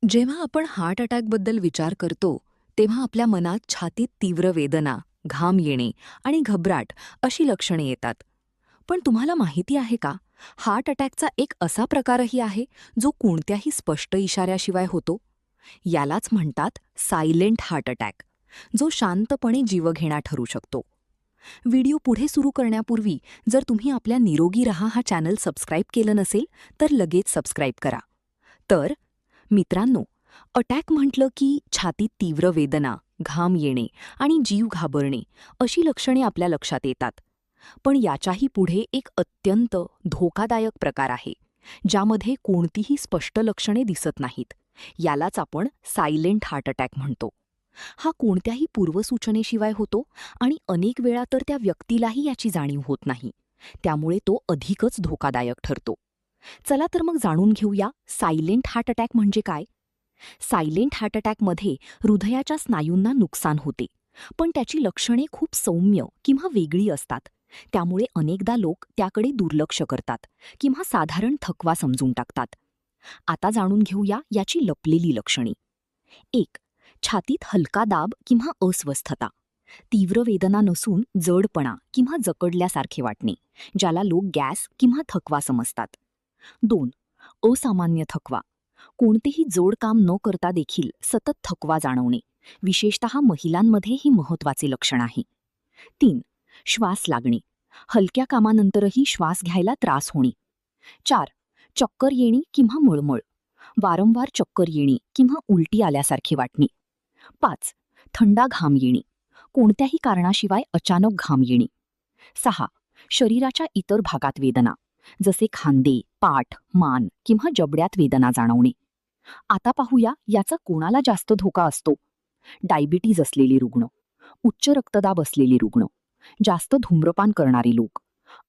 जेव्हा आपण हार्ट अटॅकबद्दल विचार करतो, तेव्हा आपल्या मनात छातीत तीव्र वेदना, घाम येणे आणि घबराट अशी लक्षणे येतात. पण तुम्हाला माहिती आहे का, हार्ट अटॅकचा एक असा प्रकारही आहे जो कोणत्याही स्पष्ट इशाऱ्याशिवाय होतो. यालाच म्हणतात सायलेंट हार्ट अटॅक, जो शांतपणे जीवघेणा ठरू शकतो. व्हिडिओ पुढे सुरू करण्यापूर्वी जर तुम्ही आपल्या निरोगी रहा हा चॅनल सबस्क्राईब केलं नसेल तर लगेच सबस्क्राईब करा. तर मित्रांनो, अटॅक म्हटलं की छातीत तीव्र वेदना, घाम येणे आणि जीव घाबरणे अशी लक्षणे आपल्या लक्षात येतात. पण याच्याही पुढे एक अत्यंत धोकादायक प्रकार आहे, ज्यामध्ये कोणतीही स्पष्ट लक्षणे दिसत नाहीत. यालाच आपण सायलेंट हार्ट अटॅक म्हणतो. हा कोणत्याही पूर्वसूचनेशिवाय होतो आणि अनेक वेळा तर त्या व्यक्तीलाही याची जाणीव होत नाही. त्यामुळे तो अधिकच धोकादायक ठरतो. चला तर मग जाणून घेऊया सायलेंट हार्ट अटॅक म्हणजे काय. सायलेंट हार्ट अटॅकमध्ये हृदयाच्या स्नायूंना नुकसान होते, पण त्याची लक्षणे खूप सौम्य किंवा वेगळी असतात. त्यामुळे अनेकदा लोक त्याकडे दुर्लक्ष करतात किंवा साधारण थकवा समजून टाकतात. आता जाणून घेऊया याची लपलेली लक्षणे. 1. छातीत हलका दाब किंवा अस्वस्थता. तीव्र वेदना नसून जडपणा किंवा जकडल्यासारखे वाटणे, ज्याला लोक गॅस किंवा थकवा समजतात. 2. असामान्य थकवा. कोणतेही जोड काम न करता देखील सतत थकवा जाणवणे, विशेषतः महिलांमध्ये ही महत्त्वाचे लक्षण आहे. 3. श्वास लागणे. हलक्या कामानंतरही श्वास घ्यायला त्रास होणे. 4. चक्कर येणे किंवा मळमळ. वारंवार चक्कर येणे किंवा उलटी आल्यासारखे वाटणे. 5. थंडा घाम येणे. कोणत्याही कारणाशिवाय अचानक घाम येणे. 6. शरीराच्या इतर भागात वेदना, जसे खांदे, पाठ, मान किंवा जबड्यात वेदना जाणवणे. आता पाहूया याचा कोणाला जास्त धोका असतो. डायबिटीज असलेले रुग्ण, उच्च रक्तदाब असलेले रुग्ण, जास्त धूम्रपान करणारे लोक,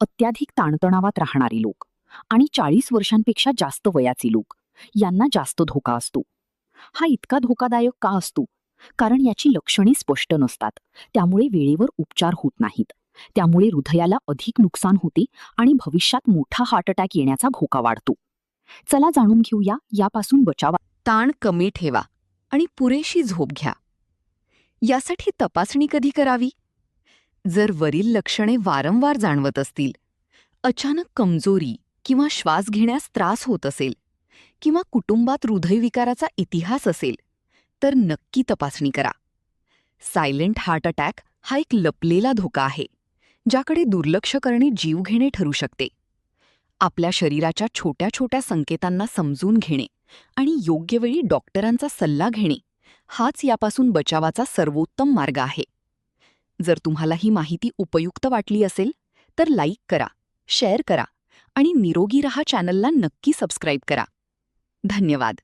अत्याधिक ताणतणावात राहणारे लोक आणि 40 वर्षांपेक्षा जास्त वयाचे लोक यांना जास्त धोका असतो. हा इतका धोकादायक का असतो? कारण याची लक्षणे स्पष्ट नसतात, त्यामुळे वेळेवर उपचार होत नाहीत. त्यामुळे हृदयाला अधिक नुकसान होते आणि भविष्यात मोठा हार्ट अटॅक येण्याचा धोका वाढतो. चला जाणून घेऊया यापासून बचावा. ताण कमी ठेवा आणि पुरेशी झोप घ्या. यासाठी तपासणी कधी करावी? जर वरील लक्षणे वारंवार जाणवत असतील, अचानक कमजोरी किंवा श्वास घेण्यास त्रास होत असेल, किंवा कुटुंबात हृदयविकाराचा इतिहास असेल, तर नक्की तपासणी करा. सायलेंट हार्ट अटॅक हा एक लपलेला धोका आहे, ज्याकडे दुर्लक्ष करणे जीवघेणे ठरू शकते. आपल्या शरीराच्या छोट्या छोट्या संकेतांना समजून घेणे आणि योग्य वेळी डॉक्टरांचा सल्ला घेणे हाच यापासून बचावाचा सर्वोत्तम मार्ग आहे. जर तुम्हाला ही माहिती उपयुक्त वाटली असेल तर लाईक करा, शेअर करा आणि निरोगी रहा चॅनलला नक्की सबस्क्राईब करा. धन्यवाद.